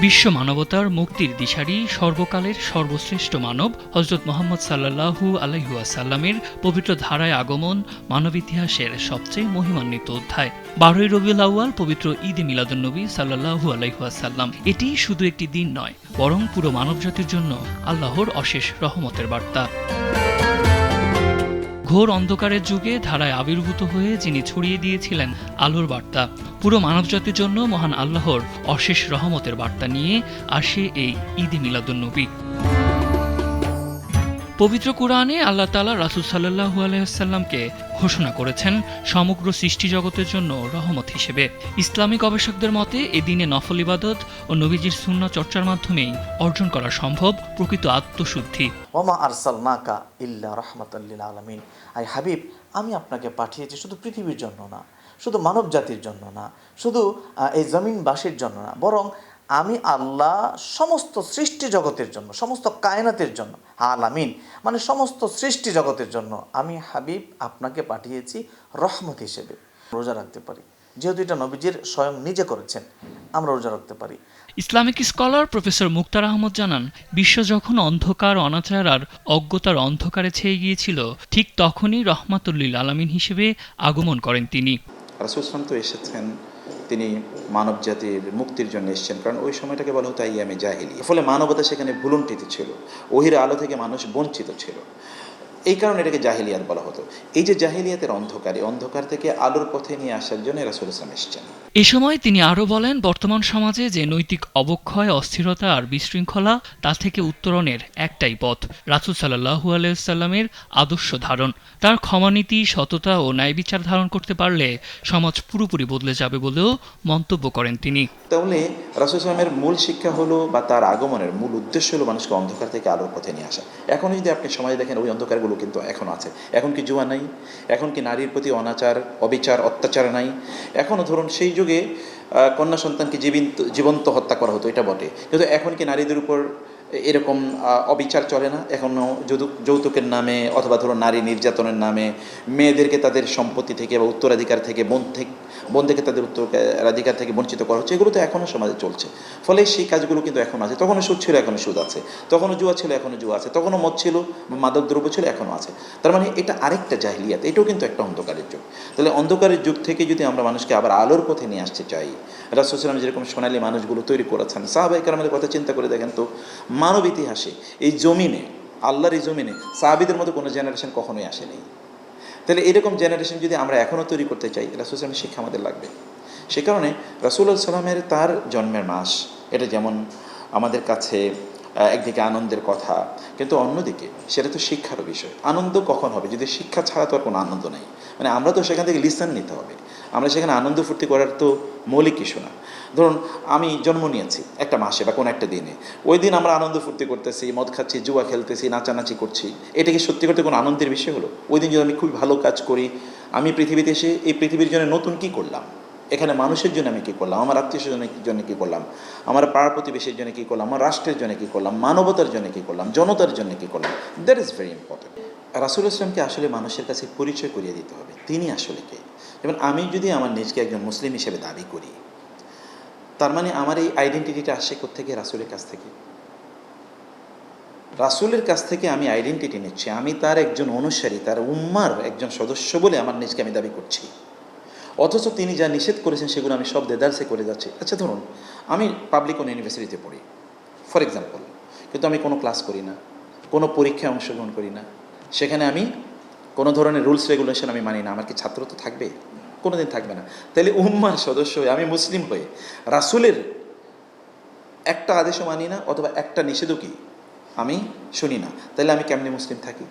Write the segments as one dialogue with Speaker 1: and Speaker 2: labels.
Speaker 1: বিশ্ব মানবতার মুক্তির দিশারি সর্বকালের সর্বশ্রেষ্ঠ মানব হযরত মুহাম্মদ সাল্লাল্লাহু আলাইহি ওয়াসাল্লামের পবিত্র ধারায় আগমন মানব ইতিহাসের সবচেয়ে মহিমান্বিত অধ্যায়। ১২ই রবিউল আউয়াল পবিত্র ঈদে মিলাদুন্নবী সাল্লাল্লাহু আলাইহি ওয়াসাল্লাম। এটি শুধু একটি দিন নয়, বরং পুরো মানবজাতির জন্য আল্লাহর অশেষ রহমতের বার্তা। ঘোর অন্ধকারের যুগে ধারায় আবির্ভূত হয়ে যিনি ছড়িয়ে দিয়েছিলেন আলোর বার্তা, পুরো মানবজাতির জন্য মহান আল্লাহর অশেষ রহমতের বার্তা নিয়ে আসে এই ঈদে মিলাদুন্নবী। পবিত্র কুরআনে আল্লাহ তাআলা রাসূল সাল্লাল্লাহু আলাইহি ওয়াসাল্লামকে ঘোষণা করেছেন সমগ্র সৃষ্টি জগতের জন্য রহমত হিসেবে। ইসলামী গবেষকদের মতে এ দিনে নফল ইবাদত ও নবীজির সুন্নাহ চর্চার মাধ্যমেই অর্জন করা সম্ভব প্রকৃত আত্মশুদ্ধি।
Speaker 2: ওমা আরসালনাকা ইল্লা রাহমাতাল লিল আলামিন। আই হাবিব, আমি আপনাকে পাঠিয়েছি শুধু পৃথিবীর জন্য না, শুধু মানব জাতির জন্য না, শুধু এই জমিনবাসীর জন্য না, বরং আমি আল্লাহ সমস্ত সৃষ্টি জগতের জন্য, সমস্ত কায়নাতের জন্য, আলামিন মানে সমস্ত সৃষ্টি জগতের জন্য আমি হাবিব আপনাকে পাঠিয়েছি রহমত হিসেবে। রোজা রাখতে পারি, যেহেতু এটা নবীজির স্বয়ং নিজে করেছেন, আমরা রোজা রাখতে পারি।
Speaker 1: ইসলামিক স্কলার প্রফেসর মুক্তার আহমদ জানান, বিশ্ব যখন অন্ধকার, অনাচার আর অজ্ঞতার অন্ধকারে ছেয়ে গিয়েছিল, ঠিক তখনই রহমাতুল লিল আলামিন হিসেবে আগমন করেন তিনি।
Speaker 3: রাসূল সাল্লাল্লাহু আলাইহি ওয়াসাল্লাম তো এসেছেন, তিনি মানব জাতির মুক্তির জন্য এসেছেন, কারণ ওই সময়টাকে বলা হতো আইয়ামে জাহিলিয়া। ফলে মানবতা সেখানে ভুলুণ্ঠিত ছিল, ওহির আলো থেকে মানুষ বঞ্চিত ছিল, এই কারণে এটাকে জাহিলিয়াত বলা হতো। এই যে জাহিলিয়াতের অন্ধকার থেকে আলোর পথে নিয়ে আসার জন্য রাসূল সাল্লাল্লাহু আলাইহি ওয়াসাল্লাম এসেছেন।
Speaker 1: এ সময় তিনি আরও বলেন, বর্তমান সমাজে যে নৈতিক অবক্ষয়, অস্থিরতা আর বিশৃঙ্খলা, তা থেকে উত্তরণের একটাই পথ, রাসূল সাল্লাল্লাহু আলাইহি ওয়াসাল্লামের আদর্শ ধারণ। তার ক্ষমানীতি, সততা ও ন্যায় বিচার ধারণ করতে পারলে সমাজ পুরোপুরি বদলে যাবে বলেও মন্তব্য করেন তিনি।
Speaker 3: তাহলে রাসূল সাল্লামের মূল শিক্ষা হলো, বা তার আগমনের মূল উদ্দেশ্য হলো মানুষকে অন্ধকার থেকে আলোর পথে নিয়ে আসা। এখন যদি আপনি সমাজে দেখেন, ওই অন্ধকারগুলো কিন্তু এখনও আছে। এখন কি জুয়া নাই? এখন কি নারীর প্রতি অনাচার, অবিচার, অত্যাচার নাই? এখনও ধরুন সেই যুগে কন্যা সন্তানকে জীবন্ত হত্যা করা হতো, এটা বটে, কিন্তু এখন কি নারীদের উপর এরকম অবিচার চলে না? এখনও যৌতুকের নামে অথবা ধরুন নারী নির্যাতনের নামে মেয়েদেরকে তাদের সম্পত্তি থেকে বা উত্তরাধিকার থেকে, বোন থেকে তাদের উত্তরাধিকার থেকে বঞ্চিত করা হচ্ছে। এগুলো তো এখনও সমাজে চলছে। ফলে সেই কাজগুলো কিন্তু এখন আছে। তখনও সুদ ছিল, এখনও সুদ আছে। তখনও জুয়া ছিল, এখনও জুয়া আছে। তখনও মদ ছিল, মাদক দ্রব্য ছিল, এখনও আছে। তার মানে এটা আরেকটা জাহিলিয়াত, এটাও কিন্তু একটা অন্ধকারের যুগ। তাহলে অন্ধকারের যুগ থেকে যদি আমরা মানুষকে আবার আলোর পথে নিয়ে আসতে চাই, রাসূল সাল্লাল্লাহু আলাইহি ওয়াসাল্লাম যেরকম সোনালী মানুষগুলো তৈরি করেছেন, সাহাবায়ে কেরামের কথা চিন্তা করে দেখেন তো, মানব ইতিহাসে এই জমিনে, আল্লাহর এই জমিনে সাহাবীদের মতো কোনো জেনারেশন কখনোই আসেনি। তাহলে এরকম জেনারেশন যদি আমরা এখনও তৈরি করতে চাই, রাসূল সাল্লাল্লাহু আলাইহি ওয়াসাল্লামের শিক্ষা আমাদের লাগবে। সে কারণে রাসূলুল্লাহ সাল্লাল্লাহু আলাইহি ওয়াসাল্লামের তার জন্মের মাস, এটা যেমন আমাদের কাছে একদিকে আনন্দের কথা, কিন্তু অন্যদিকে সেটা তো শিক্ষারও বিষয়। আনন্দ কখন হবে? যদি শিক্ষা ছাড়া তো আর কোনো আনন্দ নাই। মানে আমরা তো সেখান থেকে লিসন নিতে হবে, আমরা সেখানে আনন্দ ফুর্তি করার তো মৌলিক কিছু না। ধরুন আমি জন্ম নিয়েছি একটা মাসে বা কোনো একটা দিনে, ওই দিন আমরা আনন্দ ফুর্তি করতেছি, মদ খাচ্ছি, জুয়া খেলতেছি, নাচানাচি করছি, এটা কি সত্যি করতে কোনো আনন্দের বিষয় হলো? ওই দিন যদি আমি খুব ভালো কাজ করি, আমি পৃথিবীতে এসে এই পৃথিবীর জন্য নতুন কী করলাম, এখানে মানুষের জন্য আমি কী করলাম, আমার আত্মীয় স্বজনের জন্য কী করলাম, আমার পাড়া প্রতিবেশীর জন্য কী করলাম, আমার রাষ্ট্রের জন্য কী করলাম, মানবতার জন্য কী করলাম, জনতার জন্য কী করলাম, দ্যাট ইজ ভেরি ইম্পর্টেন্ট। রাসূলুল্লাহ ইসলামকে আসলে মানুষের কাছে পরিচয় করিয়ে দিতে হবে, তিনি আসলে কে। যেমন আমি যদি আমার নিজকে একজন মুসলিম হিসেবে দাবি করি, তার মানে আমার এই আইডেন্টিটিটা আসে কোত্থেকে? রাসূলের কাছ থেকে। রাসূলের কাছ থেকে আমি আইডেন্টিটি নিচ্ছি, আমি তার একজন অনুসারী, তার উম্মার একজন সদস্য বলে আমার নিজকে আমি দাবি করছি। অথচ তিনি যা নিষেধ করেছেন সেগুলো আমি সব দেদারসে করে যাচ্ছি। আচ্ছা ধরুন আমি পাবলিক কোনো ইউনিভার্সিটিতে পড়ি ফর এক্সাম্পল, কিন্তু আমি কোনো ক্লাস করি না, কোনো পরীক্ষায় অংশগ্রহণ করি না, সেখানে আমি কোনো ধরনের রুলস রেগুলেশন আমি মানি না, আমার কি ছাত্র তো থাকবে? কোনো দিন থাকবে না। তাহলে উম্মার সদস্য হয়ে, আমি মুসলিম হয়ে রাসূলের একটা আদেশও মানি না, অথবা একটা নিষেধও কি আমি শুনি না, তাহলে আমি কেমনি মুসলিম থাকি?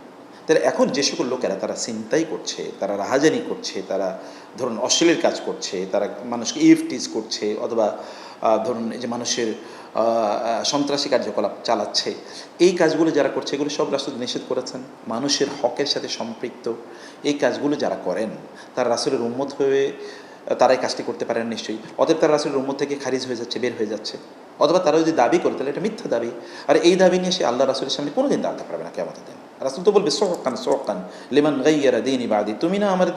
Speaker 3: তাহলে এখন যে সকল লোকেরা তারা ছিনতাই করছে, তারা রাহাজানি করছে, তারা ধরুন অশ্লীল কাজ করছে, তারা মানুষকে ইফটিজ করছে, অথবা ধরুন এই যে মানুষের সন্ত্রাসী কার্যকলাপ চালাচ্ছে, এই কাজগুলো যারা করছে এগুলো সব রাসূল নিষেধ করেছেন, মানুষের হকের সাথে সম্পৃক্ত। এই কাজগুলো যারা করেন তারা রাসূলের উম্মত হয়ে তারাই কাজটি করতে পারেন নিশ্চয়ই, অতএব তারা রাসূলের উম্মত থেকে খারিজ হয়ে যাচ্ছে, বের হয়ে যাচ্ছে। অথবা তারা যদি দাবি করে তাহলে এটা মিথ্যা দাবি, আর এই দাবি নিয়ে সে আল্লাহ রাসূলের সামনে কোনোদিন দাঁড়াতে পারবে না কিয়ামতের দিন। রাসূল তো বলবে সুহকান সুহকান লিমান গায়্যারা দীনি বাদি, তুমি না আমার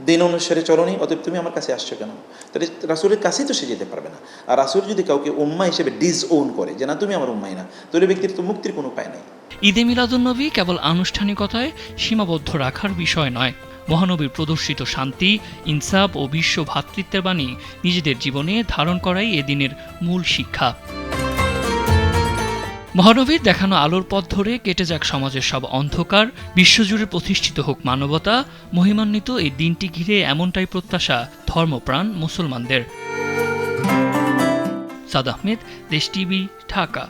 Speaker 3: দিন অনুসারে চলনি, অতএব তুমি আমার কাছে আসছো কেন? তাহলে রাসূলের কাছেই তো সে যেতে পারবে না। আর রাসূল যদি কাউকে উম্মাহ হিসেবে ডিসওন করে যে না তুমি আমার উম্মাহ না, তাহলে ব্যক্তির তো মুক্তির কোনো উপায় নাই।
Speaker 1: ঈদে মিলাদুন্নবী কেবল আনুষ্ঠানিকতায় সীমাবদ্ধ রাখার বিষয় নয়, মহানবীর প্রদর্শিত শান্তি, ইনসাফ ও বিশ্ব ভ্রাতৃত্বের বাণী নিজেদের জীবনে ধারণ করাই এদিনের মূল শিক্ষা। মহানবীর দেখানো আলোর পথ ধরে কেটে যাক সমাজের সব অন্ধকার, বিশ্বজুড়ে প্রতিষ্ঠিত হোক মানবতা। মহিমান্বিত এই দিনটি ঘিরে এমনটাই প্রত্যাশা ধর্মপ্রাণ মুসলমানদের। সাদ আহমেদ, দেশ টিভি, ঢাকা।